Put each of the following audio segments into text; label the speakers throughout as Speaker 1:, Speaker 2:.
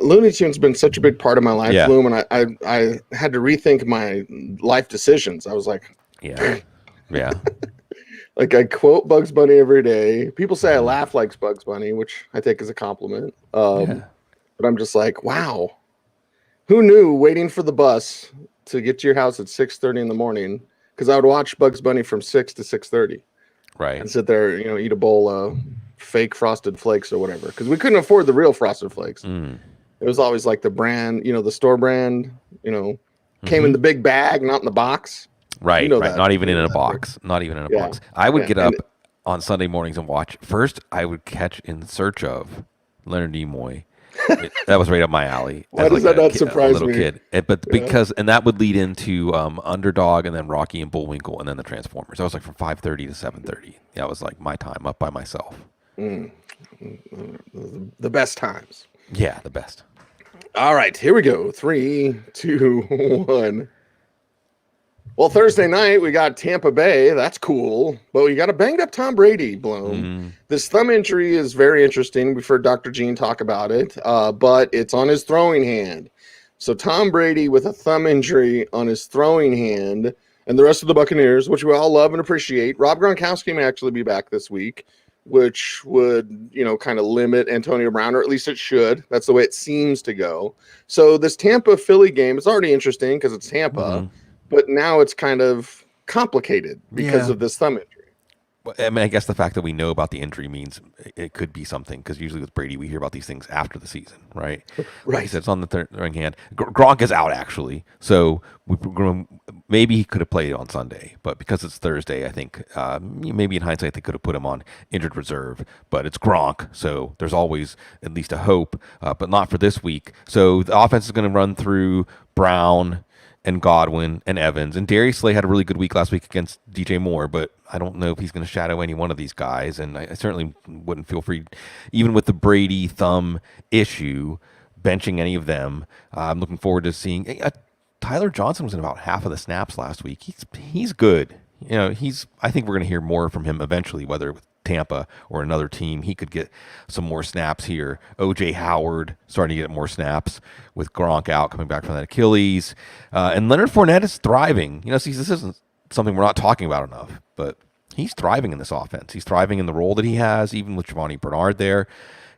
Speaker 1: Looney Tunes been such a big part of my life,
Speaker 2: Yeah.
Speaker 1: Loom, and I had to rethink my life decisions. I was like,
Speaker 2: Yeah.
Speaker 1: like I quote Bugs Bunny every day. People say I laugh like Bugs Bunny, which I take as a compliment. But I'm just like, wow, who knew waiting for the bus to get to your house at 6:30 in the morning? Because I would watch Bugs Bunny from 6 to 6:30.
Speaker 2: Right.
Speaker 1: And sit there, eat a bowl of fake Frosted Flakes or whatever. Because we couldn't afford the real Frosted Flakes. It was always like the brand, the store brand, came in the big bag, not in the box.
Speaker 2: Right, right. Not even in a box. Not even in a box. I would get up on Sunday mornings and watch. First, I would catch In Search of Leonard Nimoy. That was right up my alley.
Speaker 1: Why does that not surprise me?
Speaker 2: Kid. And that would lead into Underdog, and then Rocky and Bullwinkle, and then the Transformers. That was like from 5:30 to 7:30. That was like my time up by myself.
Speaker 1: The best times.
Speaker 2: Yeah, the best.
Speaker 1: All right, here we go. 3, 2, 1. Well, Thursday night, we got Tampa Bay. That's cool. But we got a banged up Tom Brady, Bloom. This thumb injury is very interesting. We've heard Dr. Gene talk about it, but it's on his throwing hand. So Tom Brady with a thumb injury on his throwing hand, and the rest of the Buccaneers, which we all love and appreciate. Rob Gronkowski may actually be back this week, which would, kind of limit Antonio Brown, or at least it should. That's the way it seems to go. So this Tampa-Philly game is already interesting because it's Tampa. But now it's kind of complicated because of this thumb injury.
Speaker 2: I mean, I guess the fact that we know about the injury means it could be something, because usually with Brady, we hear about these things after the season, right?
Speaker 1: Right.
Speaker 2: Like it's on the throwing hand. Gronk is out, actually. So maybe he could have played on Sunday. But because it's Thursday, I think maybe in hindsight, they could have put him on injured reserve. But it's Gronk, so there's always at least a hope, but not for this week. So the offense is going to run through Brown and Godwin and Evans. And Darius Slay had a really good week last week against DJ Moore, but I don't know if he's going to shadow any one of these guys. And I certainly wouldn't feel free, even with the Brady thumb issue, benching any of them. I'm looking forward to seeing Tyler Johnson was in about half of the snaps last week. He's good. I think we're going to hear more from him eventually, whether with Tampa or another team. He could get some more snaps here. OJ Howard starting to get more snaps with Gronk out, coming back from that Achilles. And Leonard Fournette is thriving. See, this isn't something we're not talking about enough, but he's thriving in this offense. He's thriving in the role that he has, even with Giovanni Bernard there.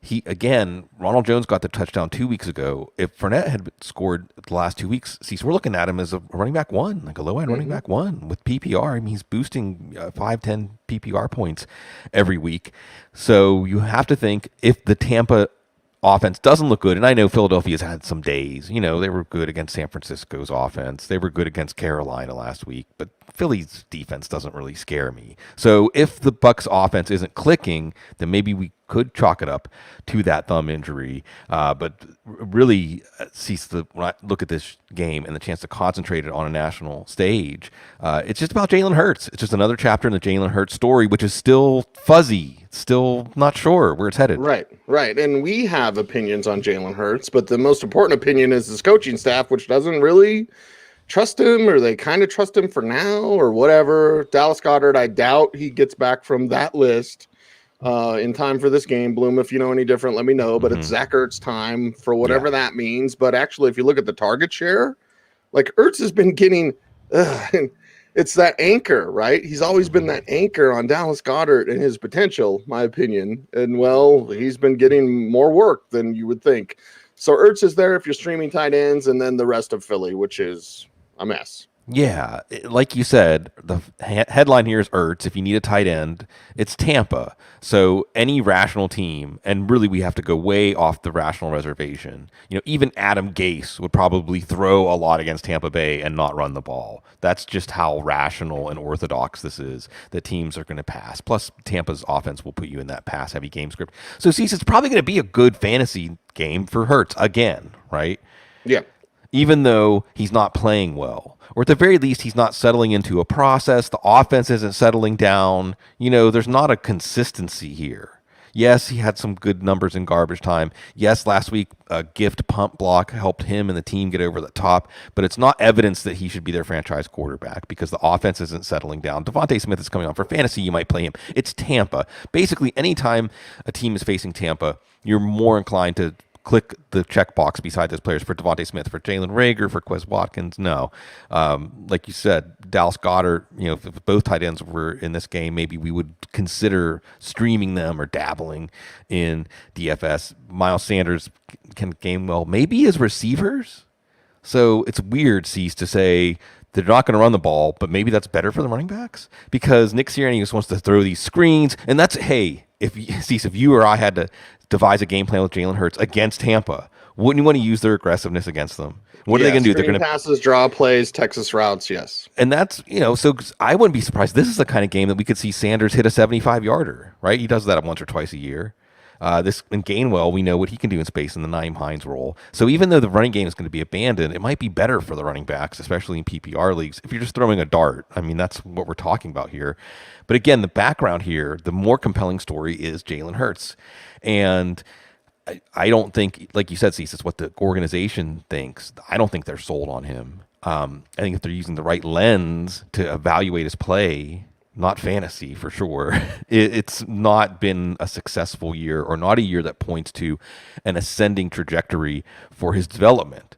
Speaker 2: Ronald Jones got the touchdown 2 weeks ago. If Fournette had scored the last 2 weeks, we're looking at him as a running back one, like a low-end running back one with PPR. I mean, he's boosting 5-10 PPR points every week. So you have to think, if the Tampa offense doesn't look good, and I know Philadelphia's had some days. They were good against San Francisco's offense. They were good against Carolina last week, but Philly's defense doesn't really scare me. So if the Bucs offense isn't clicking, then maybe we could chalk it up to that thumb injury. But really, when I look at this game and the chance to concentrate it on a national stage, it's just about Jalen Hurts. It's just another chapter in the Jalen Hurts story, which is still fuzzy, still not sure where it's headed.
Speaker 1: Right. And we have opinions on Jalen Hurts, but the most important opinion is his coaching staff, which doesn't really trust him, or they kind of trust him for now or whatever. Dallas Goedert, I doubt he gets back from that list in time for this game. Bloom, if you know any different, let me know. But it's Zach Ertz time for whatever that means. But actually, if you look at the target share, like Ertz has been getting, it's that anchor, right? He's always been that anchor on Dallas Goedert and his potential, my opinion. And well, he's been getting more work than you would think. So Ertz is there if you're streaming tight ends, and then the rest of Philly, which is a mess.
Speaker 2: Yeah, like you said, the headline here is Ertz. If you need a tight end, it's Tampa. So any rational team, and really we have to go way off the rational reservation. Even Adam Gase would probably throw a lot against Tampa Bay and not run the ball. That's just how rational and orthodox this is, that teams are going to pass. Plus, Tampa's offense will put you in that pass-heavy game script. So, it's probably going to be a good fantasy game for Hurts again, right?
Speaker 1: Yeah.
Speaker 2: Even though he's not playing well. Or at the very least, he's not settling into a process. The offense isn't settling down. There's not a consistency here. Yes, he had some good numbers in garbage time. Yes, last week a gift punt block helped him and the team get over the top, but it's not evidence that he should be their franchise quarterback because the offense isn't settling down. Devontae Smith is coming on. For fantasy, you might play him. It's Tampa. Basically, anytime a team is facing Tampa, you're more inclined to click the checkbox beside those players. For Devontae Smith, for Jalen Reagor, for Quez Watkins. No. Like you said, Dallas Goedert, if both tight ends were in this game, maybe we would consider streaming them or dabbling in DFS. Miles Sanders can game well, maybe as receivers. So it's weird, Cease, to say they're not going to run the ball, but maybe that's better for the running backs because Nick Sirianni just wants to throw these screens. And that's, hey, if you or I had to devise a game plan with Jalen Hurts against Tampa, wouldn't you want to use their aggressiveness against them? What are they going to do? They're going to
Speaker 1: passes, draw plays, Texas routes. Yes.
Speaker 2: And that's, so I wouldn't be surprised. This is the kind of game that we could see Sanders hit a 75-yarder, right? He does that once or twice a year. This in Gainwell, we know what he can do in space in the Naeem Hines role. So even though the running game is going to be abandoned, it might be better for the running backs, especially in PPR leagues, if you're just throwing a dart. I mean, that's what we're talking about here. But again, the background here, the more compelling story is Jalen Hurts. And I don't think, like you said, Cease, it's what the organization thinks. I don't think they're sold on him. I think if they're using the right lens to evaluate his play, not fantasy for sure, it's not been a successful year or not a year that points to an ascending trajectory for his development.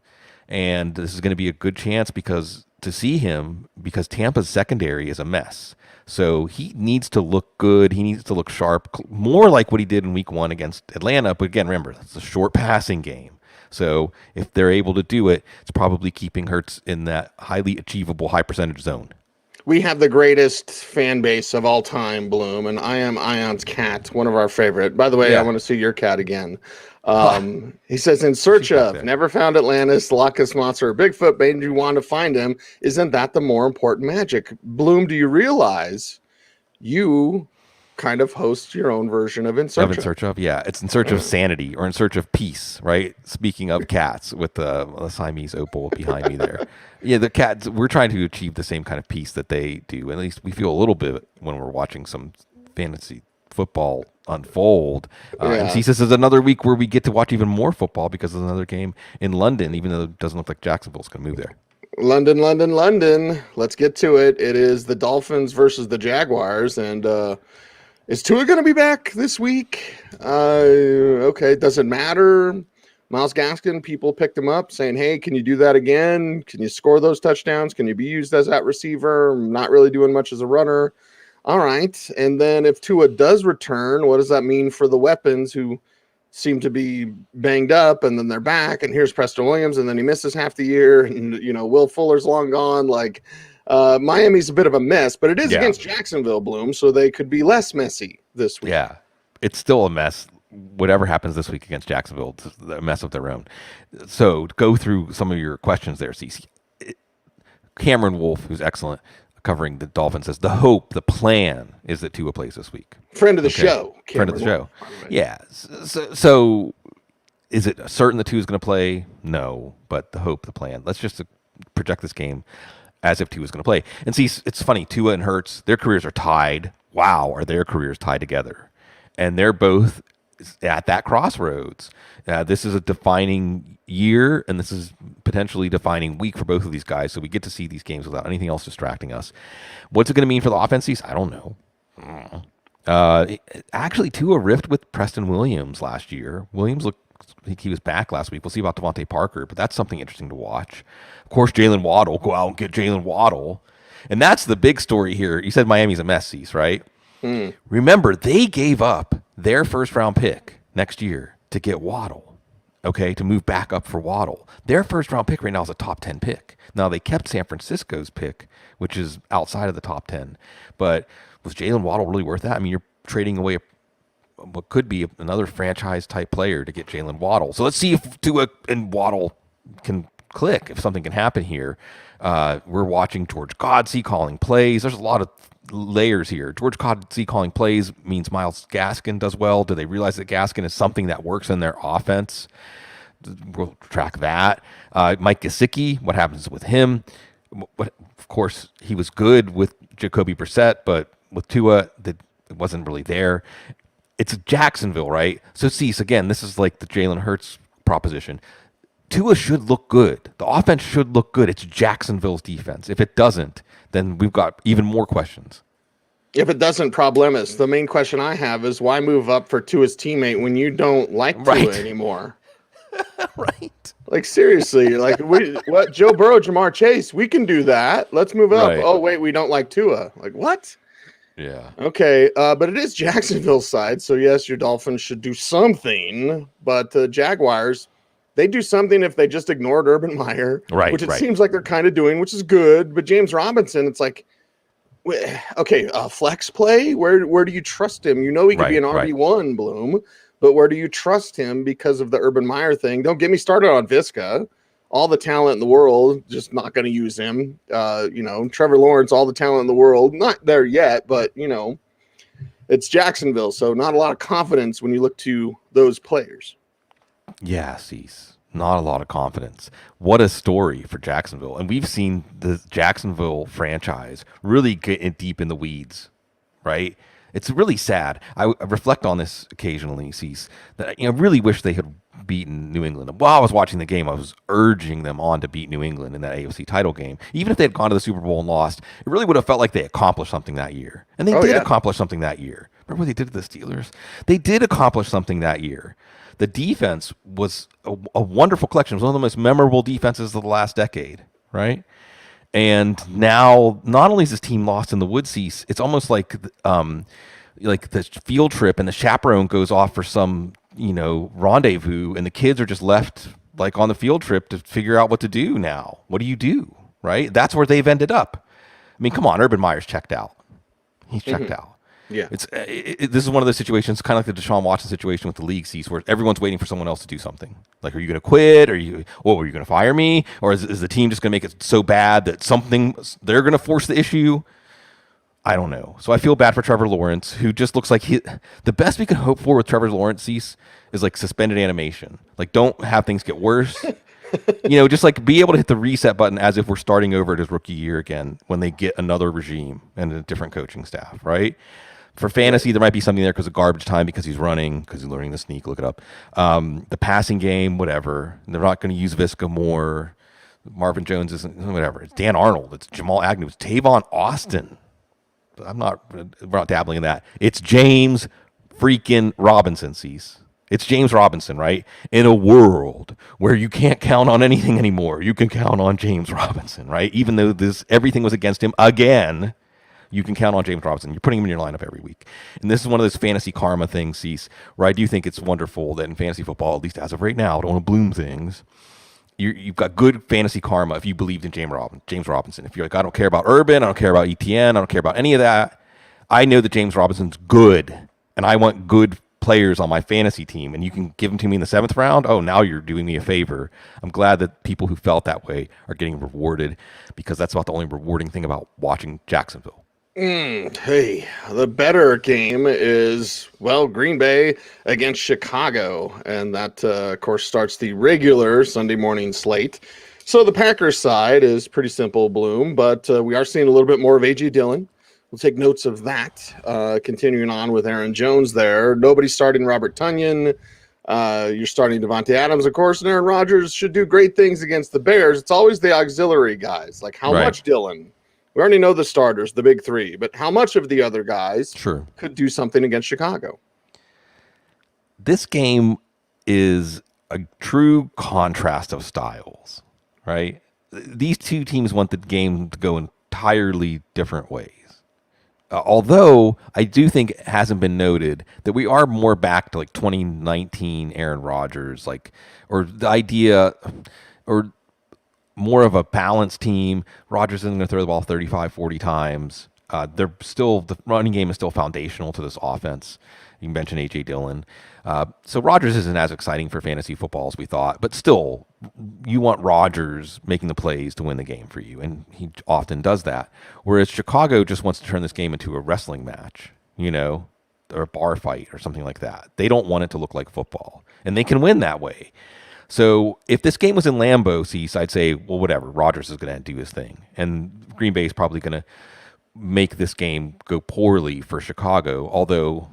Speaker 2: And this is going to be a good chance because Tampa's secondary is a mess. So he needs to look good. He needs to look sharp, more like what he did in week 1 against Atlanta. But again, remember, it's a short passing game. So if they're able to do it, it's probably keeping Hurts in that highly achievable high percentage zone.
Speaker 1: We have the greatest fan base of all time, Bloom, and I am Ion's cat, one of our favorite. By the way, I want to see your cat again. He says, in search of, never found Atlantis, Loch Ness Monster, or Bigfoot, made you want to find him. Isn't that the more important magic? Bloom, do you realize you kind of host your own version of In Search of?
Speaker 2: Yeah. It's In Search of Sanity or In Search of Peace, right? Speaking of cats with the Siamese opal behind me there. Yeah, the cats, we're trying to achieve the same kind of peace that they do. At least we feel a little bit when we're watching some fantasy football unfold. And this is another week where we get to watch even more football because there's another game in London, even though it doesn't look like Jacksonville's going to move there.
Speaker 1: London. Let's get to it. It is the Dolphins versus the Jaguars. And is Tua going to be back this week? Okay, does it matter? Myles Gaskin, people picked him up saying, hey, can you do that again? Can you score those touchdowns? Can you be used as that receiver? Not really doing much as a runner. All right. And then if Tua does return, what does that mean for the weapons who seem to be banged up and then they're back? And here's Preston Williams, and then he misses half the year. And, Will Fuller's long gone. Like, Miami's a bit of a mess, but it is against Jacksonville, Bloom, so they could be less messy this week.
Speaker 2: Yeah, it's still a mess. Whatever happens this week against Jacksonville, it's a mess of their own. So go through some of your questions there, Cecil. Cameron Wolf, who's excellent, covering the Dolphins, says the plan is that Tua plays this week.
Speaker 1: Friend of the show.
Speaker 2: Friend of the show. Yeah. So is it certain that Tua is going to play? No, but the plan. Let's just project this game as if Tua is going to play. And see, it's funny, Tua and Hurts, their careers are tied. Wow, are their careers tied together? And they're both at that crossroads. This is a defining year, and this is potentially defining week for both of these guys. So we get to see these games without anything else distracting us. What's it going to mean for the offenses? I don't know. Actually, Tua riffed with Preston Williams last year. Williams he was back last week. We'll see about Devontae Parker, but that's something interesting to watch. Of course, Jalen Waddle. Go out and get Jalen Waddle. And that's the big story here. You said Miami's a mess, right? Remember, they gave up their first-round pick next year to get Waddle, to move back up for Waddle. Their first-round pick right now is a top 10 pick. Now, they kept San Francisco's pick, which is outside of the top 10. But was Jalen Waddle really worth that? I mean, you're trading away what could be another franchise-type player to get Jalen Waddle. So let's see if Tua and Waddle can click, if something can happen here. We're watching George Godsey calling plays. There's a lot of layers here. George Godsey calling plays means Myles Gaskin does well. Do they realize that Gaskin is something that works in their offense? We'll track that. Mike Gesicki, what happens with him? Of course, he was good with Jacoby Brissett, but with Tua, it wasn't really there. it's Jacksonville, right? So, Cease, again, this is like the Jalen Hurts proposition. Tua should look good. The offense should look good. It's Jacksonville's defense. If it doesn't, then we've got even more questions.
Speaker 1: If it doesn't, problemas. The main question I have is why move up for Tua's teammate when you don't like Tua anymore?
Speaker 2: Right.
Speaker 1: Like, seriously, like, what? Joe Burrow, Jamar Chase, we can do that. Let's move up.
Speaker 2: Right.
Speaker 1: Oh, wait, we don't like Tua. Like, what?
Speaker 2: Yeah.
Speaker 1: Okay, but it is Jacksonville's side, so yes, your Dolphins should do something, but the Jaguars, they do something if they just ignored Urban Meyer, which it seems like they're kind of doing, which is good, but James Robinson, it's like, okay, flex play, where do you trust him? You know he could be an RB1, Bloom, but where do you trust him because of the Urban Meyer thing? Don't get me started on Visca. All the talent in the world, just not going to use him. Trevor Lawrence, all the talent in the world, not there yet, but, it's Jacksonville, so not a lot of confidence when you look to those players.
Speaker 2: Yeah, Cease. Not a lot of confidence. What a story for Jacksonville. And we've seen the Jacksonville franchise really get deep in the weeds, right? It's really sad. I reflect on this occasionally, Cease, that I really wish they had beaten New England. While I was watching the game, I was urging them on to beat New England in that AFC title game. Even if they had gone to the Super Bowl and lost, it really would have felt like they accomplished something that year. And they did accomplish something that year. Remember what they did to the Steelers? They did accomplish something that year. The defense was a wonderful collection. It was one of the most memorable defenses of the last decade, right? And now, not only is this team lost in the Woodseas, it's almost like the field trip and the chaperone goes off for some, rendezvous, and the kids are just left like on the field trip to figure out what to do now. What do you do, right? That's where they've ended up. I mean, come on, Urban Meyer's checked out. He's checked out.
Speaker 1: Yeah,
Speaker 2: this is one of those situations, kind of like the Deshaun Watson situation with the league seats, where everyone's waiting for someone else to do something. Like, are you going to quit? Are you going to fire me? Or is the team just going to make it so bad that they're going to force the issue? I don't know. So I feel bad for Trevor Lawrence, who just looks like the best we can hope for with Trevor Lawrence is like suspended animation. Like, don't have things get worse. Just like be able to hit the reset button as if we're starting over at his rookie year again when they get another regime and a different coaching staff, right? For fantasy, there might be something there because of garbage time, because he's running, because he's learning to sneak. Look it up. The passing game, whatever. They're not going to use Visca more. Marvin Jones isn't, whatever. It's Dan Arnold. It's Jamal Agnew. It's Tavon Austin. We're not dabbling in that. It's James freaking Robinson, Cease. It's James Robinson, right? In a world where you can't count on anything anymore, you can count on James Robinson, right? Even though everything was against him again, you can count on James Robinson. You're putting him in your lineup every week. And this is one of those fantasy karma things, Cease, where I do think it's wonderful that in fantasy football, at least as of right now, I don't want to bloom things, you've got good fantasy karma if you believed in James Robinson. If you're like, I don't care about Urban, I don't care about ETN, I don't care about any of that. I know that James Robinson's good, and I want good players on my fantasy team, and you can give them to me in the 7th round. Oh, now you're doing me a favor. I'm glad that people who felt that way are getting rewarded, because that's about the only rewarding thing about watching Jacksonville.
Speaker 1: Hey, the better game is, Green Bay against Chicago, and that, of course, starts the regular Sunday morning slate. So the Packers side is pretty simple, Bloom, but we are seeing a little bit more of A.J. Dillon. We'll take notes of that. Continuing on with Aaron Jones there. Nobody's starting Robert Tonyan. You're starting Devontae Adams, of course, and Aaron Rodgers should do great things against the Bears. It's always the auxiliary guys, like how much Dillon. We already know the starters, the big three, but how much of the other guys could do something against Chicago?
Speaker 2: This game is a true contrast of styles, right? These two teams want the game to go entirely different ways. Although I do think it hasn't been noted that we are more back to like 2019 Aaron Rodgers, or the idea, or more of a balanced team. Rodgers isn't going to throw the ball 35, 40 times. The running game is still foundational to this offense. You mentioned A.J. Dillon. So Rodgers isn't as exciting for fantasy football as we thought, but still, you want Rodgers making the plays to win the game for you, and he often does that. Whereas Chicago just wants to turn this game into a wrestling match, or a bar fight or something like that. They don't want it to look like football, and they can win that way. So if this game was in Lambeau, Cease, I'd say, well, whatever, Rodgers is going to do his thing, and Green Bay is probably going to make this game go poorly for Chicago, although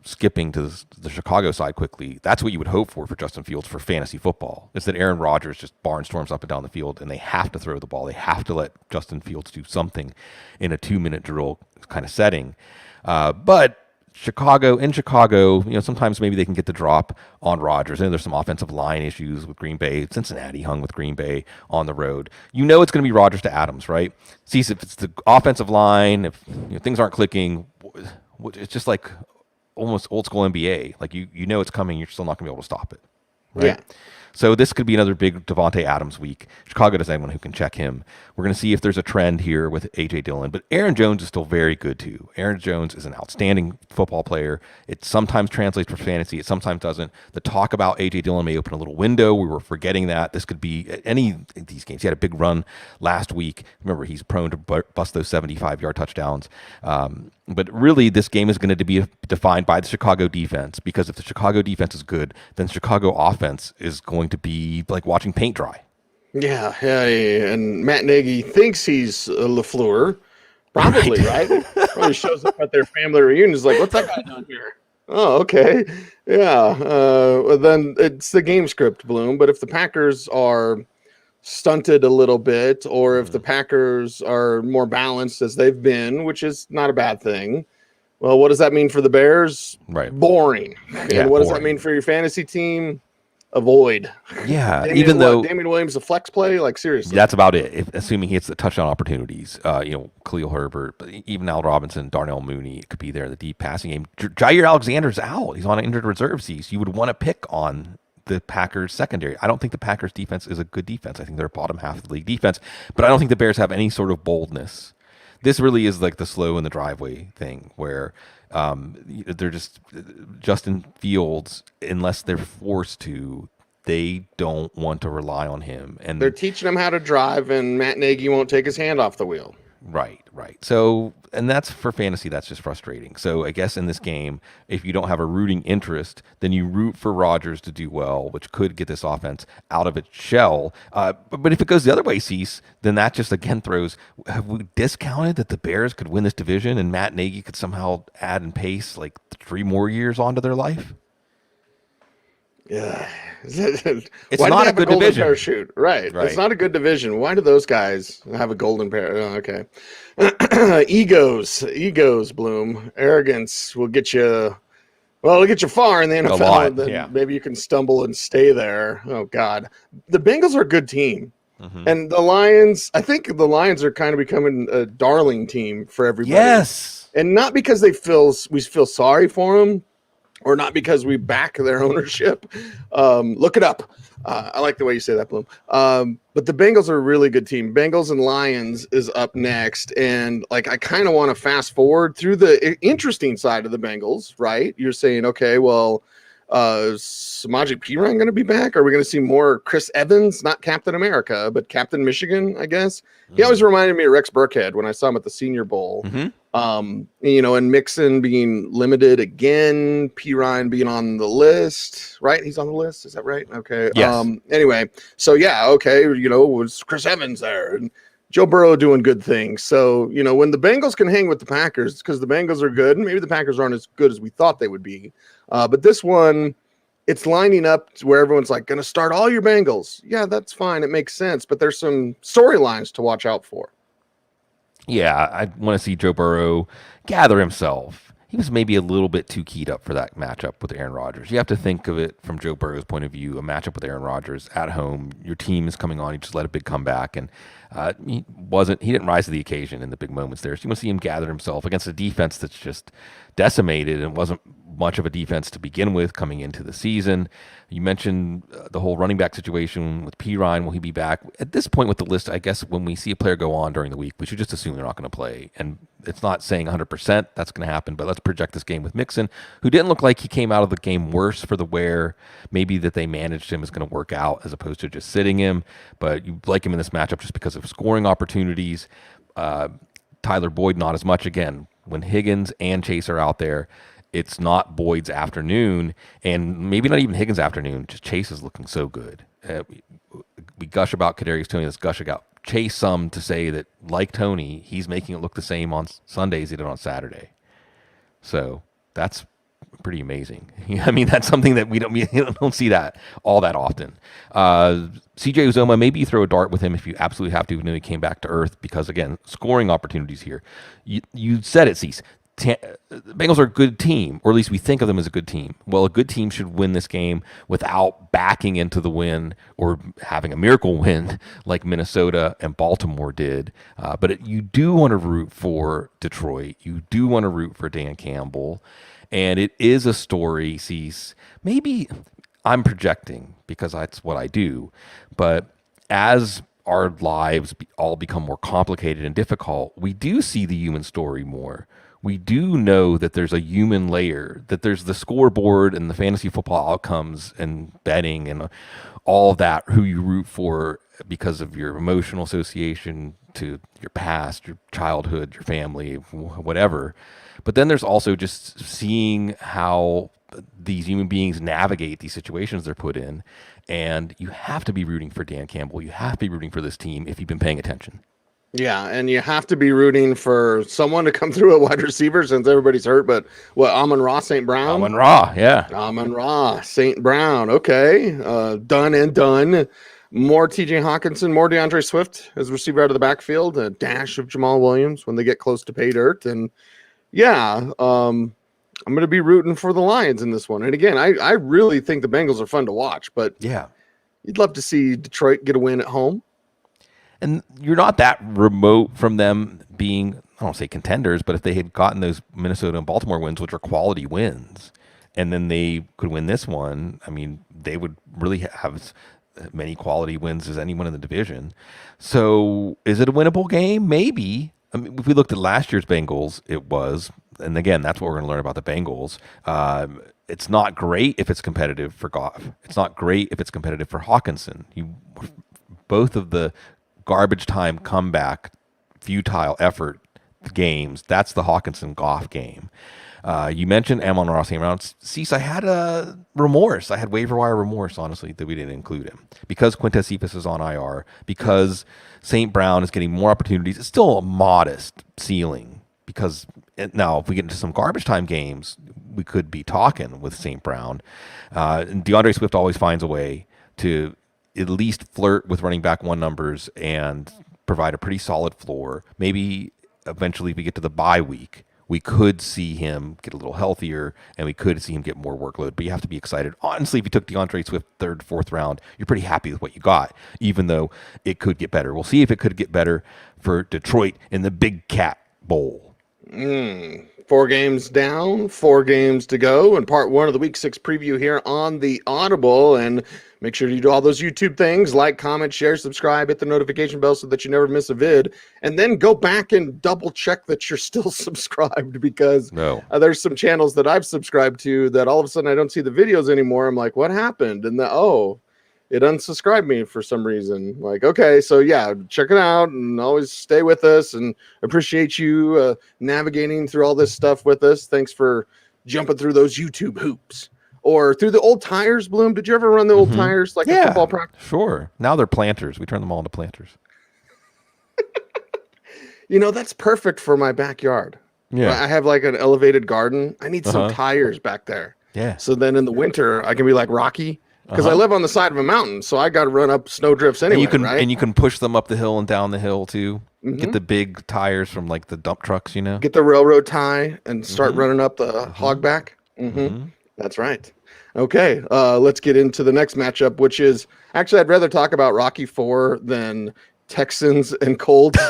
Speaker 2: skipping to the Chicago side quickly, that's what you would hope for Justin Fields for fantasy football. Is that Aaron Rodgers just barnstorms up and down the field, and they have to throw the ball. They have to let Justin Fields do something in a 2-minute drill kind of setting. But in Chicago, sometimes maybe they can get the drop on Rodgers. And there's some offensive line issues with Green Bay. Cincinnati hung with Green Bay on the road. It's going to be Rodgers to Adams, right? See, if it's the offensive line, if things aren't clicking, it's just like almost old school NBA. Like it's coming, you're still not going to be able to stop it, right?
Speaker 1: Yeah.
Speaker 2: So this could be another big Devontae Adams week. Chicago doesn't have anyone who can check him. We're going to see if there's a trend here with A.J. Dillon. But Aaron Jones is still very good, too. Aaron Jones is an outstanding football player. It sometimes translates for fantasy. It sometimes doesn't. The talk about A.J. Dillon may open a little window. We were forgetting that. This could be any of these games. He had a big run last week. Remember, he's prone to bust those 75-yard touchdowns. But really, this game is going to be defined by the Chicago defense, because if the Chicago defense is good, then Chicago offense is going to be like watching paint dry.
Speaker 1: Yeah. And Matt Nagy thinks he's LaFleur, probably, right? Probably shows up at their family reunion. Is like, what's that guy doing here? Oh, okay. Yeah. Then it's the game script, Bloom. But if the Packers are stunted a little bit, or if the Packers are more balanced as they've been, which is not a bad thing, well, what does that mean for the Bears?
Speaker 2: Right.
Speaker 1: Boring.
Speaker 2: Yeah,
Speaker 1: and what does that mean for your fantasy team? Avoid.
Speaker 2: Yeah,
Speaker 1: Even though Damian Williams a flex play, like seriously,
Speaker 2: that's about it. Assuming he hits the touchdown opportunities, Khalil Herbert, but even Al Robinson, Darnell Mooney could be there in the deep passing game. Jair Alexander's out; he's on an injured reserve seat. You would want to pick on the Packers secondary. I don't think the Packers defense is a good defense. I think they're bottom half of the league defense, but I don't think the Bears have any sort of boldness. This really is like the slow in the driveway thing, where they're just Justin Fields, unless they're forced to, they don't want to rely on him. And
Speaker 1: they're teaching him how to drive, and Matt Nagy won't take his hand off the wheel.
Speaker 2: Right. So, and that's for fantasy, that's just frustrating. So I guess in this game, if you don't have a rooting interest, then you root for Rodgers to do well, which could get this offense out of its shell. But if it goes the other way, Cease, then that just again throws, have we discounted that the Bears could win this division and Matt Nagy could somehow add and pace like 3 more years onto their life?
Speaker 1: Yeah.
Speaker 2: It's
Speaker 1: Why
Speaker 2: not
Speaker 1: do they
Speaker 2: a good
Speaker 1: golden
Speaker 2: division.
Speaker 1: Parachute? Right. It's not a good division. Why do those guys have a golden parachute? Oh, okay. Egos, Bloom. Arrogance will get you, well, it'll get you far in the NFL.
Speaker 2: lot,
Speaker 1: Then
Speaker 2: yeah.
Speaker 1: maybe you can stumble and stay there. Oh, God. The Bengals are a good team.
Speaker 2: Mm-hmm.
Speaker 1: And the Lions, I think the Lions are kind of becoming a darling team for everybody.
Speaker 2: Yes.
Speaker 1: And not because we feel sorry for them, or not because we back their ownership. Look it up. I like the way you say that, Bloom. But the Bengals are a really good team. Bengals and Lions is up next. And like, I kind of want to fast forward through the interesting side of the Bengals, right? You're saying, okay, well, Samaje Perine going to be back? Are we going to see more Chris Evans, not Captain America, but Captain Michigan, I guess? He always reminded me of Rex Burkhead when I saw him at the Senior Bowl.
Speaker 2: Mm-hmm.
Speaker 1: And Mixon being limited again, Perine being on the list, right? He's on the list. Is that right? Okay.
Speaker 2: Yes.
Speaker 1: Anyway, so yeah, okay. Was Chris Evans there and Joe Burrow doing good things. So, when the Bengals can hang with the Packers, it's because the Bengals are good. Maybe the Packers aren't as good as we thought they would be. But this one, it's lining up to where everyone's like going to start all your Bengals. Yeah, that's fine. It makes sense. But there's some storylines to watch out for.
Speaker 2: Yeah, I want to see Joe Burrow gather himself. He was maybe a little bit too keyed up for that matchup with Aaron Rodgers. You have to think of it from Joe Burrow's point of view, a matchup with Aaron Rodgers at home. Your team is coming on. You just let a big comeback, and he didn't rise to the occasion in the big moments there. So you want to see him gather himself against a defense that's just decimated and wasn't much of a defense to begin with coming into the season. You mentioned the whole running back situation with Perine. Will he be back? At this point with the list, I guess when we see a player go on during the week, we should just assume they're not going to play. And it's not saying 100% that's going to happen, but let's project this game with Mixon, who didn't look like he came out of the game worse for the wear. Maybe that they managed him is going to work out as opposed to just sitting him. But you like him in this matchup just because of scoring opportunities. Tyler Boyd, not as much. Again, when Higgins and Chase are out there, it's not Boyd's afternoon, and maybe not even Higgins' afternoon. Just Chase is looking so good. We gush about Kadarius Toney. Let's gush about Chase some to say that, like Tony, he's making it look the same on Sunday as he did on Saturday. So that's pretty amazing. I mean, that's something that we don't see that all that often. CJ Uzoma, maybe you throw a dart with him if you absolutely have to, even though he came back to earth, because again, scoring opportunities here. You said it, Cease. The Bengals are a good team, or at least we think of them as a good team. Well, a good team should win this game without backing into the win or having a miracle win like Minnesota and Baltimore did. But you do want to root for Detroit. You do want to root for Dan Campbell. And it is a story, Cease. Maybe I'm projecting because that's what I do. But as our lives all become more complicated and difficult, we do see the human story more. We do know that there's a human layer, that there's the scoreboard and the fantasy football outcomes and betting and all of that, who you root for because of your emotional association to your past, your childhood, your family, whatever. But then there's also just seeing how these human beings navigate these situations they're put in. And you have to be rooting for Dan Campbell. You have to be rooting for this team if you've been paying attention.
Speaker 1: Yeah, and you have to be rooting for someone to come through at wide receiver since everybody's hurt. But what, Amon-Ra St. Brown?
Speaker 2: Amon-Ra, yeah.
Speaker 1: Amon-Ra St. Brown. Okay, done and done. More TJ Hawkinson, more DeAndre Swift as receiver out of the backfield. A dash of Jamal Williams when they get close to pay dirt. And yeah, I'm going to be rooting for the Lions in this one. And again, I really think the Bengals are fun to watch. But
Speaker 2: yeah,
Speaker 1: you'd love to see Detroit get a win at home.
Speaker 2: And you're not that remote from them being, I don't say contenders, but if they had gotten those Minnesota and Baltimore wins, which are quality wins, and then they could win this one, I mean, they would really have as many quality wins as anyone in the division. So is it a winnable game? Maybe. I mean, if we looked at last year's Bengals, it was. And again, that's what we're going to learn about the Bengals. It's not great if it's competitive for Goff. It's not great if it's competitive for Hawkinson. Both of the garbage time comeback, futile effort games. That's the Hawkinson Goff game. You mentioned Amon-Ra St. Brown. Cease, I had a remorse. I had waiver wire remorse, honestly, that we didn't include him. Because Quintez Cephas is on IR, because St. Brown is getting more opportunities. It's still a modest ceiling. Because now, if we get into some garbage time games, we could be talking with St. Brown. And DeAndre Swift always finds a way to at least flirt with running back one numbers and provide a pretty solid floor. Maybe eventually if we get to the bye week, we could see him get a little healthier and we could see him get more workload. But you have to be excited. Honestly, if you took DeAndre Swift third, fourth round, you're pretty happy with what you got, even though it could get better. We'll see if it could get better for Detroit in the Big Cat Bowl.
Speaker 1: 4 games down, 4 games to go, and part 1 of the Week 6 preview here on the Audible. And make sure you do all those YouTube things, like, comment, share, subscribe, hit the notification bell so that you never miss a vid. And then go back and double check that you're still subscribed, because there's some channels that I've subscribed to that all of a sudden I don't see the videos anymore. I'm like, what happened? And it unsubscribed me for some reason. Like, okay, so yeah, check it out and always stay with us, and appreciate you navigating through all this stuff with us. Thanks for jumping through those YouTube hoops. Or through the old tires, Bloom. Did you ever run the old tires like a football practice?
Speaker 2: Sure. Now they're planters. We turn them all into planters.
Speaker 1: That's perfect for my backyard.
Speaker 2: Yeah.
Speaker 1: I have like an elevated garden. I need some tires back there.
Speaker 2: Yeah.
Speaker 1: So then in the winter, I can be like Rocky. Because I live on the side of a mountain, so I got to run up snow drifts anyway, right?
Speaker 2: And you can push them up the hill and down the hill, too. Get the big tires from, like, the dump trucks,
Speaker 1: Get the railroad tie and start running up the hogback. That's right. Okay, let's get into the next matchup, which is... Actually, I'd rather talk about Rocky IV than Texans and Colts.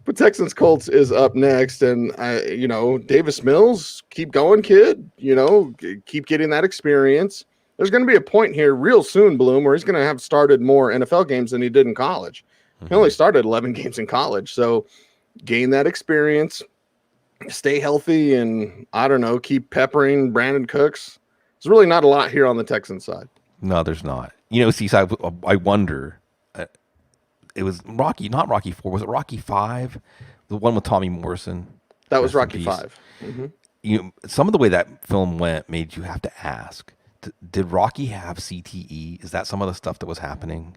Speaker 1: But Texans-Colts is up next, and, Davis Mills, keep going, kid. Keep getting that experience. There's going to be a point here real soon, Bloom, where he's going to have started more NFL games than he did in college. He only started 11 games in college. So gain that experience, stay healthy, and keep peppering Brandon Cooks. There's really not a lot here on the Texans side.
Speaker 2: No, there's not. I wonder. It was Rocky, not Rocky IV. Was it Rocky V? The one with Tommy Morrison?
Speaker 1: That was Rocky V.
Speaker 2: Some of the way that film went made you have to ask, did Rocky have CTE? Is that some of the stuff that was happening?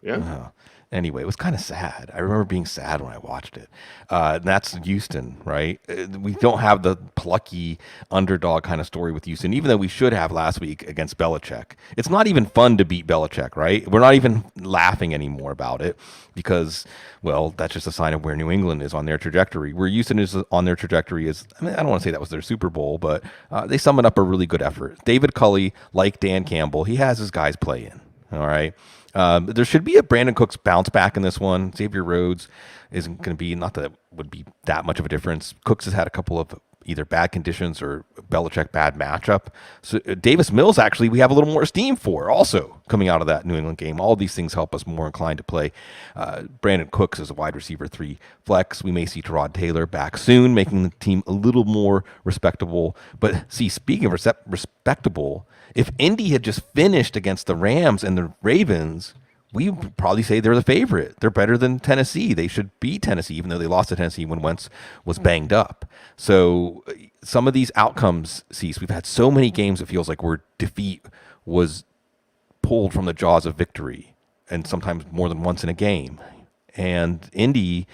Speaker 1: Yeah.
Speaker 2: Anyway, it was kind of sad. I remember being sad when I watched it. And that's Houston, right? We don't have the plucky underdog kind of story with Houston, even though we should have last week against Belichick. It's not even fun to beat Belichick, right? We're not even laughing anymore about it because, well, that's just a sign of where New England is on their trajectory. Where Houston is on their trajectory is, I mean, I don't want to say that was their Super Bowl, but they summoned up a really good effort. David Culley, like Dan Campbell, he has his guys play in, all right? There should be a Brandon Cooks bounce back in this one. Xavier Rhodes isn't going to be, not that it would be that much of a difference. Cooks has had a couple of either bad conditions or Belichick bad matchup. So Davis Mills, actually, we have a little more esteem for also coming out of that New England game. All these things help us more inclined to play. Brandon Cooks is a wide receiver 3 flex. We may see Terod Taylor back soon, making the team a little more respectable. But see, speaking of respectable, if Indy had just finished against the Rams and the Ravens, we would probably say they're the favorite. They're better than Tennessee. They should beat Tennessee, even though they lost to Tennessee when Wentz was banged up. So some of these outcomes, Cease, we've had so many games it feels like where defeat was pulled from the jaws of victory, and sometimes more than once in a game. And Indy,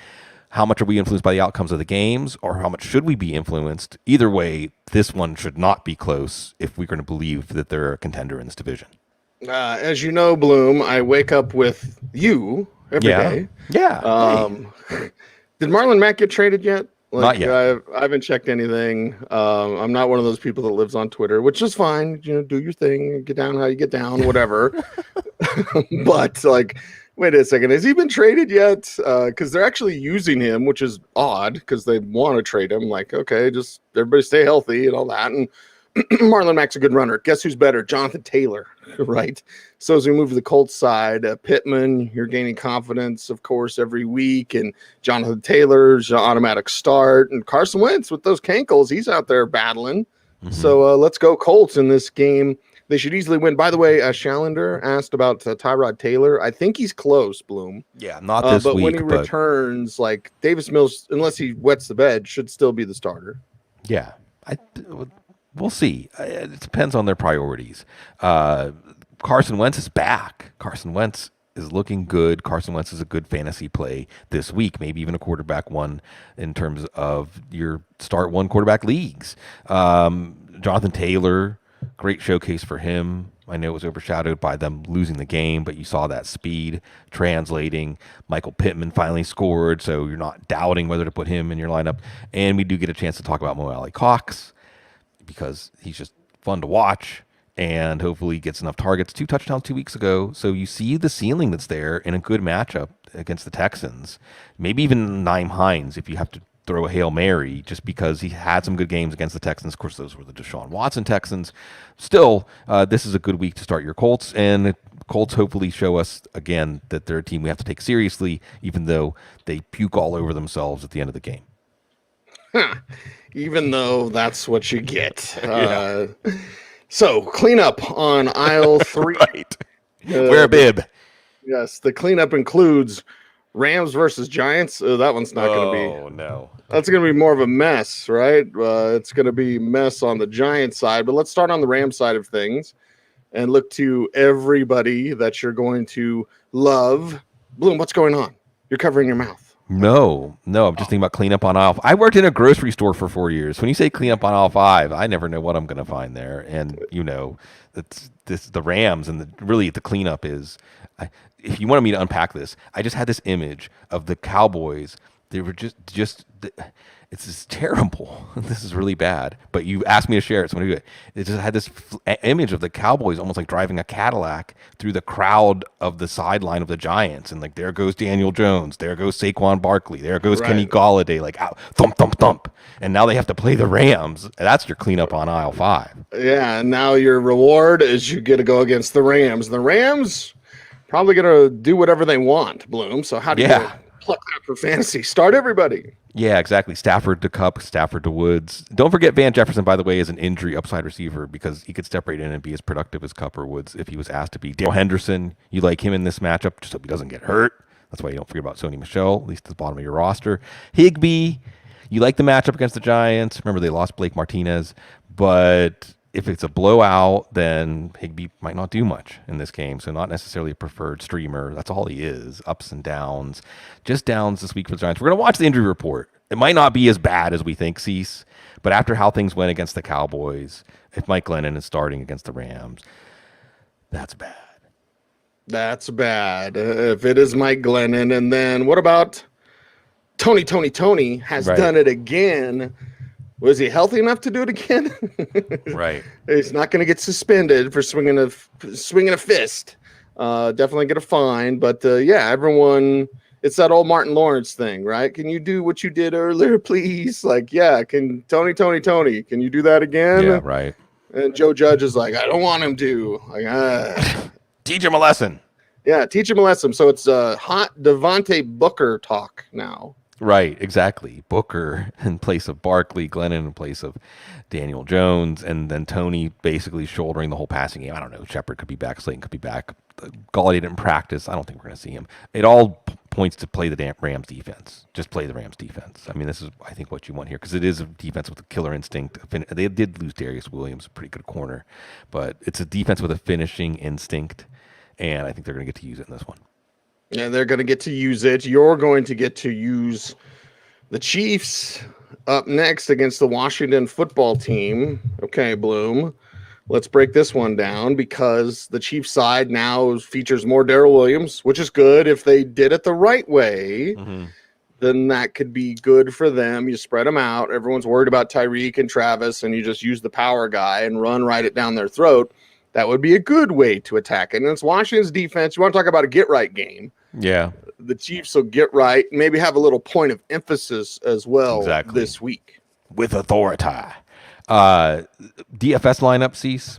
Speaker 2: how much are we influenced by the outcomes of the games, or how much should we be influenced? Either way, this one should not be close if we're going to believe that they're a contender in this division.
Speaker 1: As you know, Bloom, I wake up with you every day.
Speaker 2: Yeah.
Speaker 1: Did Marlon Mack get traded yet?
Speaker 2: Not yet.
Speaker 1: I haven't checked anything. I'm not one of those people that lives on Twitter, which is fine. You know, do your thing, get down how you get down, whatever. But like, wait a second, has he been traded yet? Because they're actually using him, which is odd because they want to trade him. Like, okay, just everybody stay healthy and all that. And Marlon Mack's a good runner. Guess who's better? Jonathan Taylor, right? So as we move to the Colts side, Pittman, you're gaining confidence, of course, every week. And Jonathan Taylor's an automatic start. And Carson Wentz with those cankles, he's out there battling. Mm-hmm. So let's go Colts in this game. They should easily win. By the way, Shallender asked about Tyrod Taylor. I think he's close, Bloom.
Speaker 2: Yeah, not this
Speaker 1: but
Speaker 2: week.
Speaker 1: But when he returns, like Davis Mills, unless he wets the bed, should still be the starter.
Speaker 2: Yeah, we'll see. It depends on their priorities. Carson Wentz is back. Carson Wentz is looking good. Carson Wentz is a good fantasy play this week, maybe even a quarterback one in terms of your start one quarterback leagues. Jonathan Taylor, great showcase for him. I know it was overshadowed by them losing the game, but you saw that speed translating. Michael Pittman finally scored, so you're not doubting whether to put him in your lineup. And we do get a chance to talk about Mo Alley-Cox because he's just fun to watch and hopefully gets enough targets. 2 touchdowns 2 weeks ago. So you see the ceiling that's there in a good matchup against the Texans. Maybe even Nyheim Hines if you have to throw a Hail Mary just because he had some good games against the Texans. Of course, those were the Deshaun Watson Texans. Still, this is a good week to start your Colts, and the Colts hopefully show us again that they're a team we have to take seriously, even though they puke all over themselves at the end of the game.
Speaker 1: Even though that's what you get. Yeah. So, cleanup on aisle 3.
Speaker 2: Right. Wear a bib.
Speaker 1: Yes, the cleanup includes Rams versus Giants. That one's not going to be.
Speaker 2: Oh, no.
Speaker 1: That's going to be more of a mess, right? It's going to be mess on the Giants side. But let's start on the Rams side of things and look to everybody that you're going to love. Bloom, what's going on? You're covering your mouth.
Speaker 2: No, I'm just thinking about cleanup on aisle 5. I worked in a grocery store for 4 years. When you say cleanup on aisle 5, I never know what I'm going to find there. And, you know, the Rams and the cleanup is, if you wanted me to unpack this, I just had this image of the Cowboys. They were just it's just terrible. This is really bad. But you asked me to share it, so I'm going to do it. It just had this image of the Cowboys almost like driving a Cadillac through the crowd of the sideline of the Giants. And like, there goes Daniel Jones. There goes Saquon Barkley. There goes Kenny Golladay. Like, thump, thump, thump. And now they have to play the Rams. That's your cleanup on aisle 5.
Speaker 1: Yeah, and now your reward is you get to go against the Rams. The Rams probably going to do whatever they want, Bloom. So how do you pluck that for fantasy? Start everybody.
Speaker 2: Yeah, exactly. Stafford to Kupp, Stafford to Woods. Don't forget Van Jefferson, by the way, is an injury upside receiver because he could step right in and be as productive as Kupp or Woods if he was asked to be. Darrell Henderson, you like him in this matchup just hope he doesn't get hurt. That's why you don't forget about Sony Michel, at least at the bottom of your roster. Higbee, you like the matchup against the Giants. Remember, they lost Blake Martinez, but if it's a blowout, then Higbee might not do much in this game. So not necessarily a preferred streamer. That's all he is. Ups and downs. Just downs this week for the Giants. We're going to watch the injury report. It might not be as bad as we think, Cease. But after how things went against the Cowboys, if Mike Glennon is starting against the Rams, that's bad.
Speaker 1: That's bad. If it is Mike Glennon. And then what about Tony has done it again. Was he healthy enough to do it again?
Speaker 2: Right.
Speaker 1: He's not going to get suspended for swinging a fist. Definitely get a fine. But everyone, it's that old Martin Lawrence thing, right? Can you do what you did earlier, please? Like, yeah, can Tony, can you do that again?
Speaker 2: Yeah, right.
Speaker 1: And Joe Judge is like, I don't want him to. Like,
Speaker 2: teach him a lesson.
Speaker 1: Yeah, teach him a lesson. So it's hot Devontae Booker talk now.
Speaker 2: Right, exactly. Booker in place of Barkley, Glennon in place of Daniel Jones, and then Tony basically shouldering the whole passing game. I don't know. Shepard could be back. Slayton could be back. Galladay didn't practice. I don't think we're going to see him. It all points to play the Rams defense. Just play the Rams defense. I mean, this is, I think, what you want here because it is a defense with a killer instinct. They did lose Darius Williams, a pretty good corner, but it's a defense with a finishing instinct, and I think they're going to get to use it in this one.
Speaker 1: Yeah, they're going to get to use it. You're going to get to use the Chiefs up next against the Washington football team. Okay, Bloom. Let's break this one down because the Chiefs side now features more Darrell Williams, which is good. If they did it the right way, then that could be good for them. You spread them out. Everyone's worried about Tyreek and Travis, and you just use the power guy and right it down their throat. That would be a good way to attack it. And it's Washington's defense. You want to talk about a get-right game.
Speaker 2: Yeah.
Speaker 1: The Chiefs will get right, maybe have a little point of emphasis as well this week.
Speaker 2: With authority. DFS lineup, Cease.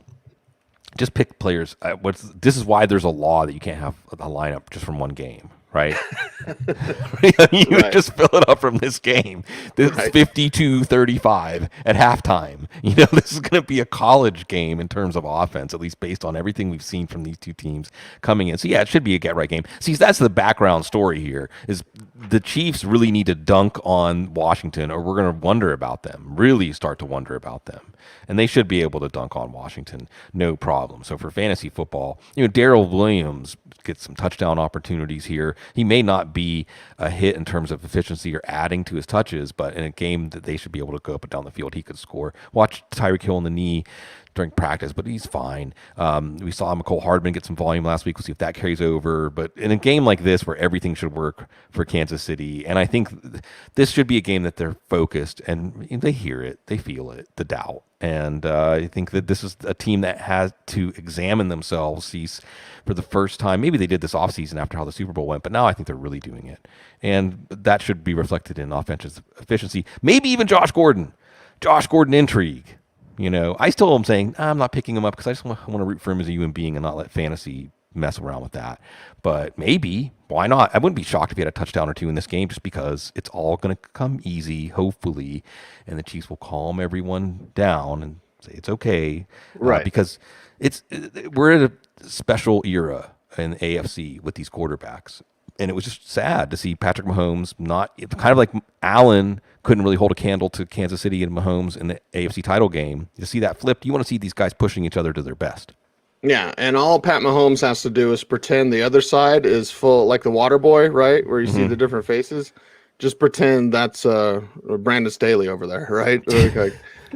Speaker 2: Just pick players. This is why there's a law that you can't have a lineup just from one game, right? You just fill it up from this game. This is 52-35 at halftime. This is going to be a college game in terms of offense, at least based on everything we've seen from these two teams coming in. So, yeah, it should be a get-right game. See, that's the background story here, is the Chiefs really need to dunk on Washington or we're going to wonder about them, really start to wonder about them. And they should be able to dunk on Washington, no problem. So for fantasy football, Darrell Williams gets some touchdown opportunities here. He may not be a hit in terms of efficiency or adding to his touches, but in a game that they should be able to go up and down the field, he could score. Watch Tyreek Hill in the knee during practice, but he's fine. We saw McCole Hardman get some volume last week. We'll see if that carries over. But in a game like this where everything should work for Kansas City, and I think this should be a game that they're focused and they hear it, they feel it, the doubt. And I think that this is a team that has to examine themselves for the first time. Maybe they did this offseason after how the Super Bowl went, but now I think they're really doing it. And that should be reflected in offensive efficiency. Maybe even Josh Gordon intrigue. I still am saying I'm not picking him up because I just want to root for him as a human being and not let fantasy mess around with that. But maybe, why not? I wouldn't be shocked if he had a touchdown or two in this game just because it's all going to come easy, hopefully, and the Chiefs will calm everyone down and say it's okay.
Speaker 1: Right.
Speaker 2: Because we're at a special era in the AFC with these quarterbacks. And it was just sad to see Patrick Mahomes kind of like Allen couldn't really hold a candle to Kansas City and Mahomes in the AFC title game. To see that flipped, you want to see these guys pushing each other to their best.
Speaker 1: Yeah, and all Pat Mahomes has to do is pretend the other side is full, like the water boy, right? Where you see the different faces. Just pretend that's Brandon Staley over there, right? Like,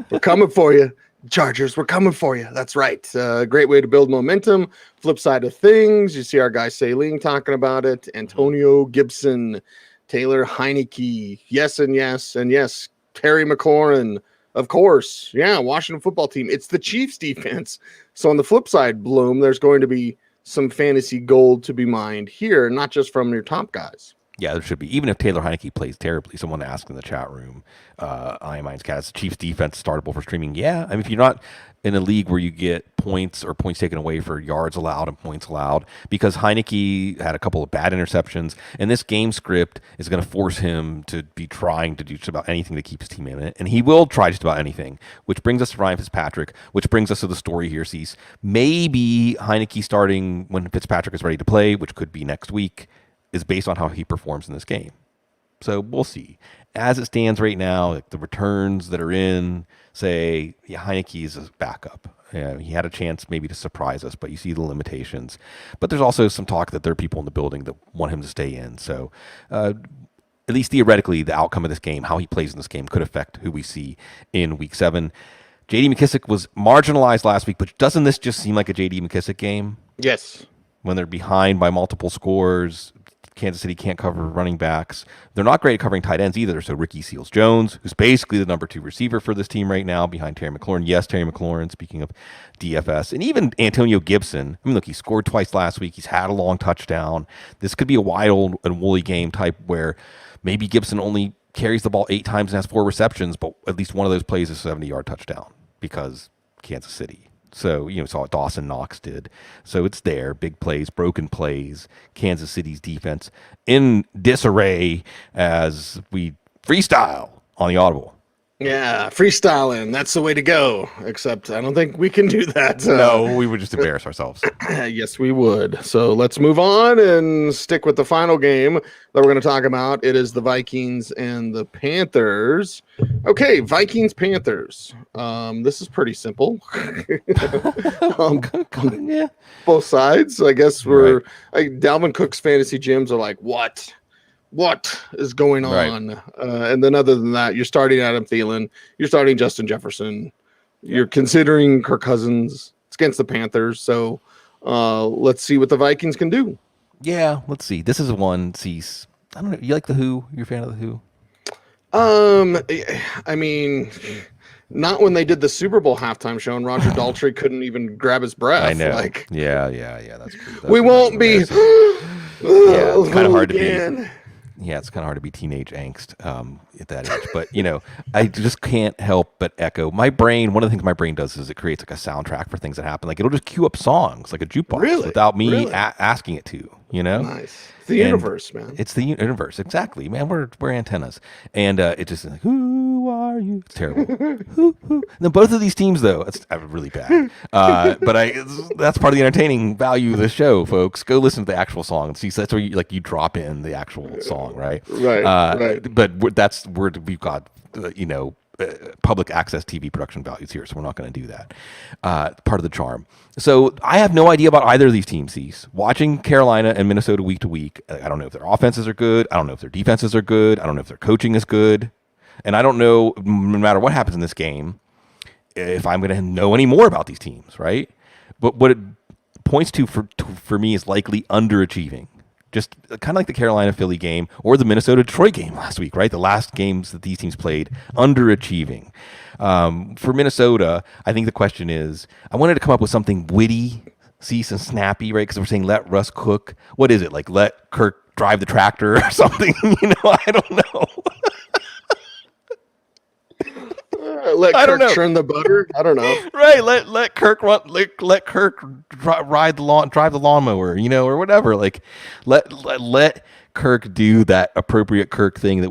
Speaker 1: we're coming for you. Chargers, we're coming for you. That's right. Great way to build momentum. Flip side of things, you see our guy Saline talking about it. Antonio Gibson, Taylor Heineke, yes, Terry McLaurin, of course. Yeah, Washington football team. It's the Chiefs defense. So on the flip side, Bloom, there's going to be some fantasy gold to be mined here, not just from your top guys.
Speaker 2: Yeah, there should be. Even if Taylor Heineke plays terribly, someone asked in the chat room, Iron Cats, Chiefs defense startable for streaming. Yeah, I mean, if you're not in a league where you get points or points taken away for yards allowed and points allowed, because Heineke had a couple of bad interceptions, and this game script is going to force him to be trying to do just about anything to keep his team in it, and he will try just about anything, which brings us to Ryan Fitzpatrick, which brings us to the story here, Cease. Maybe Heineke starting when Fitzpatrick is ready to play, which could be next week, is based on how he performs in this game. So we'll see. as it stands right now, like the returns that are in say Heineke is a backup. He had a chance maybe to surprise us, but you see the limitations. But there's also some talk that there are people in the building that want him to stay in. So at least theoretically, the outcome of this game, how he plays in this game, could affect who we see in Week 7. J.D. McKissic was marginalized last week, but doesn't this just seem like a J.D. McKissic game?
Speaker 1: Yes.
Speaker 2: When they're behind by multiple scores, Kansas City can't cover running backs. They're not great at covering tight ends either. So Ricky Seals-Jones, who's basically the number 2 receiver for this team right now, behind Terry McLaurin. Yes, Terry McLaurin, speaking of DFS. And even Antonio Gibson. I mean, look, he scored twice last week. He's had a long touchdown. This could be a wild and woolly game type where maybe Gibson only carries the ball 8 times and has 4 receptions, but at least one of those plays is a 70-yard touchdown because Kansas City. So, saw what Dawson Knox did. So it's there. Big plays, broken plays. Kansas City's defense in disarray as we freestyle on the Audible.
Speaker 1: Yeah, freestyling. That's the way to go. Except I don't think we can do that.
Speaker 2: No, we would just embarrass ourselves.
Speaker 1: Yes, we would. So let's move on and stick with the final game that we're going to talk about. It is the Vikings and the Panthers. Okay, Vikings-Panthers. This is pretty simple.
Speaker 2: Yeah.
Speaker 1: Both sides. I guess Dalvin Cook's fantasy gyms are like, what is going on? Right. And then other than that, you're starting Adam Thielen, you're starting Justin Jefferson, you're considering Kirk Cousins. It's against the Panthers. So let's see what the Vikings can do.
Speaker 2: Yeah, let's see. This is one, Cease. I don't know. You like The Who? You're a fan of The Who?
Speaker 1: I mean, not when they did the Super Bowl halftime show and Roger Daltrey couldn't even grab his breath.
Speaker 2: I know.
Speaker 1: Like,
Speaker 2: yeah, that's true.
Speaker 1: We won't be.
Speaker 2: Yeah, it's kind of hard to be. Yeah, it's kind of hard to be teenage angst at that age. But, I just can't help but echo. My brain, one of the things my brain does is it creates like a soundtrack for things that happen. Like it'll just cue up songs like a jukebox without me asking it to,
Speaker 1: Nice. It's the universe, man.
Speaker 2: It's the universe. Exactly, man. We're antennas. And it just like, who are you? It's terrible. who? Now, both of these teams, though, it's really bad. But that's part of the entertaining value of the show, folks. Go listen to the actual song and see. So that's where you drop in the actual song, right?
Speaker 1: Right.
Speaker 2: But we've got, public access TV production values here, so we're not going to do that. Part of the charm. So I have no idea about either of these teams. Watching Carolina and Minnesota week to week, I don't know if their offenses are good. I don't know if their defenses are good. I don't know if their coaching is good. And I don't know, no matter what happens in this game, if I'm going to know any more about these teams, right? But what it points to for me is likely underachieving. Just kind of like the Carolina-Philly game or the Minnesota-Detroit game last week, right? The last games that these teams played, underachieving. For Minnesota, I think the question is, I wanted to come up with something witty, and snappy, right? Because we're saying let Russ cook. What is it? Like let Kirk drive the tractor or something? I don't know.
Speaker 1: Let Kirk churn the butter. I don't know.
Speaker 2: Right. Let Kirk run. Let Kirk drive the lawnmower. Or whatever. Like let Kirk do that appropriate Kirk thing that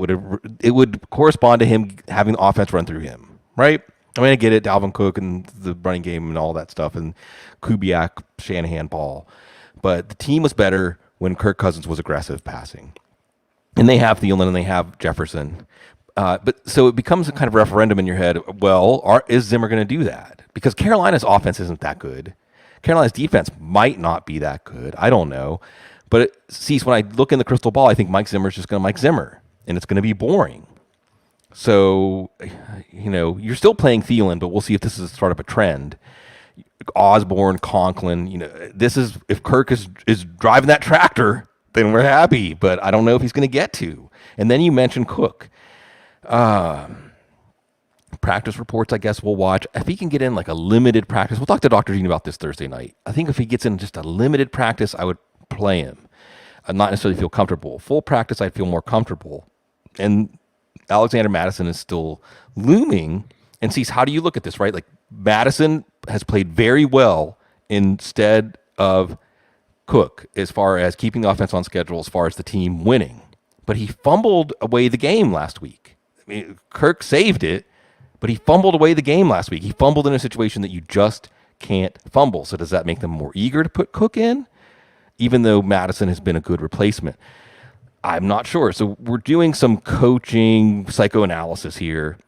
Speaker 2: would correspond to him having the offense run through him. Right. I mean, I get it. Dalvin Cook and the running game and all that stuff, and Kubiak, Shanahan, Ball, but the team was better when Kirk Cousins was aggressive passing, and they have Thielen and they have Jefferson. But so it becomes a kind of referendum in your head. Well, is Zimmer going to do that? Because Carolina's offense isn't that good. Carolina's defense might not be that good. I don't know. But when I look in the crystal ball, I think Mike Zimmer's just going to Mike Zimmer, and it's going to be boring. So, you're still playing Thielen, but we'll see if this is sort of a trend. Osborne, Conklin, this is, if Kirk is driving that tractor, then we're happy. But I don't know if he's going to get to. And then you mentioned Cook. Practice reports, I guess we'll watch. If he can get in like a limited practice, we'll talk to Dr. Dean about this Thursday night. I think if he gets in just a limited practice, I would play him. I'd not necessarily feel comfortable. Full practice, I'd feel more comfortable. And Alexander Mattison is still looming. And sees, how do you look at this, right? Like Mattison has played very well instead of Cook as far as keeping the offense on schedule, as far as the team winning. But he fumbled away the game last week. I mean, Kirk saved it, but he fumbled away the game last week. He fumbled in a situation that you just can't fumble. So does that make them more eager to put Cook in, even though Mattison has been a good replacement? I'm not sure. So we're doing some coaching psychoanalysis here.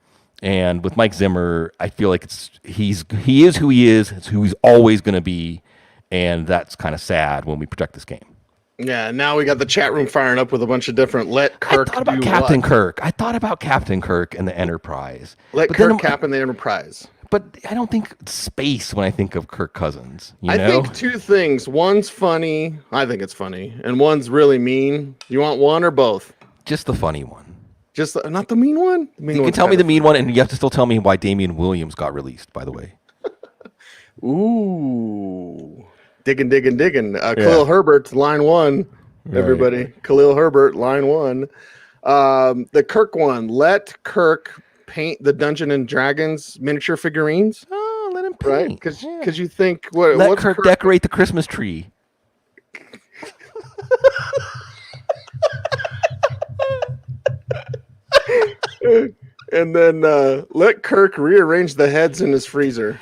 Speaker 2: And with Mike Zimmer, I feel like he is who he is. It's who he's always going to be. And that's kind of sad when we project this game.
Speaker 1: Yeah, now we got the chat room firing up with a bunch of different let Kirk
Speaker 2: I thought about
Speaker 1: do
Speaker 2: Captain
Speaker 1: what?
Speaker 2: Kirk. I thought about Captain Kirk and the Enterprise.
Speaker 1: Let
Speaker 2: But
Speaker 1: Kirk
Speaker 2: then,
Speaker 1: captain the Enterprise.
Speaker 2: but I don't think space when I think of Kirk Cousins.
Speaker 1: I think two things. One's funny. I think it's funny. And one's really mean. You want one or both?
Speaker 2: Just the funny one.
Speaker 1: Just not the mean one? The mean
Speaker 2: You can tell me the mean one, and you have to still tell me why Damian Williams got released, by the way.
Speaker 1: Ooh. Digging. Khalil Herbert, line one. Right. Everybody. Khalil Herbert, line one. The Kirk one. Let Kirk paint the Dungeons and Dragons miniature figurines.
Speaker 2: Oh, let him paint.
Speaker 1: Right? Because you think...
Speaker 2: Let Kirk decorate the Christmas tree.
Speaker 1: And then let Kirk rearrange the heads in his freezer.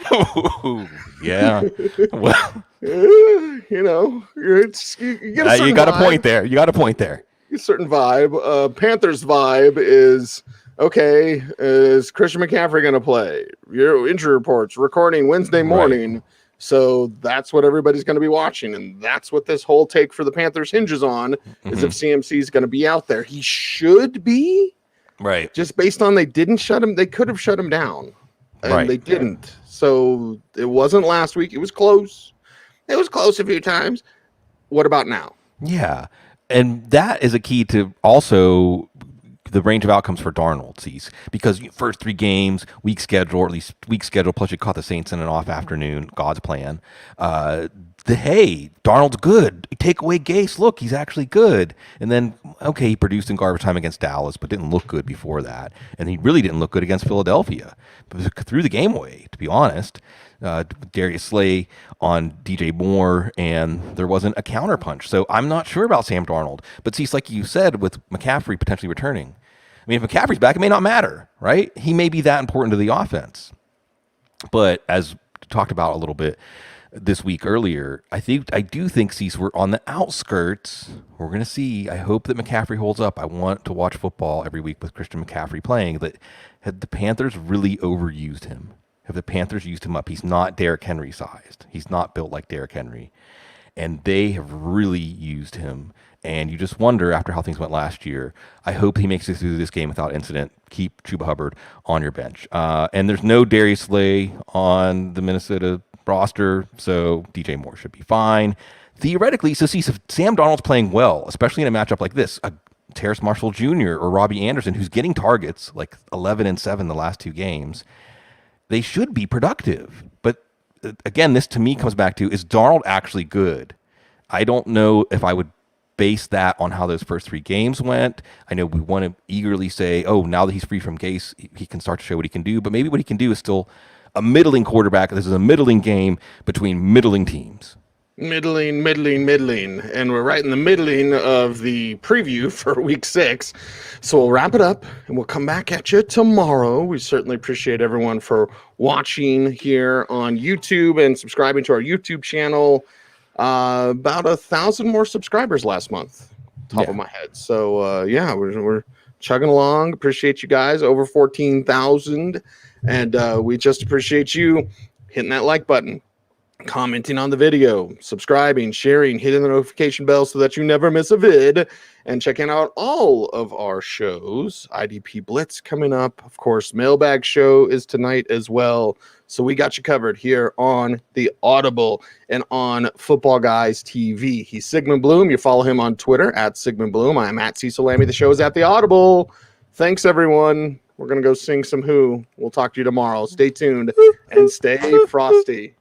Speaker 2: Yeah. Well,
Speaker 1: you get
Speaker 2: you got a point there.
Speaker 1: A certain vibe. Panthers vibe is, okay, is Christian McCaffrey going to play? Your injury reports recording Wednesday morning. Right. So that's what everybody's going to be watching. And that's what this whole take for the Panthers hinges on, is if CMC is going to be out there. He should be.
Speaker 2: Right.
Speaker 1: Just based on they didn't shut him. They could have shut him down. And they didn't. So it wasn't last week. It was close. It was close a few times. What about now?
Speaker 2: Yeah. And that is a key to also the range of outcomes for Darnold, Cease, because first 3 games, week schedule, or at least week schedule, plus you caught the Saints in an off afternoon, God's plan. Hey, Darnold's good. Take away Gase. Look, he's actually good. And then, okay, he produced in garbage time against Dallas, but didn't look good before that. And he really didn't look good against Philadelphia. But threw the game away, to be honest. Darius Slay on DJ Moore, and there wasn't a counterpunch. So I'm not sure about Sam Darnold. But see, like you said, with McCaffrey potentially returning, I mean, if McCaffrey's back, it may not matter, right? He may be that important to the offense. But as talked about a little bit this week earlier, I do think, Cecil, we're on the outskirts. We're going to see. I hope that McCaffrey holds up. I want to watch football every week with Christian McCaffrey playing. That had the Panthers really overused him? Have the Panthers used him up? He's not Derrick Henry sized. He's not built like Derrick Henry. And they have really used him. And you just wonder, after how things went last year, I hope he makes it through this game without incident. Keep Chuba Hubbard on your bench. And there's no Darius Slay on the Minnesota roster, so DJ Moore should be fine. Theoretically, so see, if Sam Darnold's playing well, especially in a matchup like this, Terrace Marshall Jr. or Robbie Anderson, who's getting targets, like 11 and 7 the last 2 games, they should be productive. But again, this to me comes back to, is Darnold actually good? I don't know if I would base that on how those first 3 games went. I know we want to eagerly say, oh, now that he's free from Gase, he can start to show what he can do. But maybe what he can do is still a middling quarterback. This is a middling game between middling teams.
Speaker 1: Middling. And we're right in the middling of the preview for week 6. So we'll wrap it up and we'll come back at you tomorrow. We certainly appreciate everyone for watching here on YouTube and subscribing to our YouTube channel. About 1,000 more subscribers last month, top of my head. So we're chugging along. Appreciate you guys. Over 14,000. And we just appreciate you hitting that like button, commenting on the video, subscribing, sharing, hitting the notification bell so that you never miss a vid, and checking out all of our shows. IDP Blitz coming up. Of course, Mailbag Show is tonight as well. So we got you covered here on the Audible and on Footballguys TV. He's Sigmund Bloom. You follow him on Twitter at Sigmund Bloom. I'm at Cecil Lammey. The show is at the Audible. Thanks, everyone. We're going to go sing some Who. We'll talk to you tomorrow. Stay tuned and stay frosty.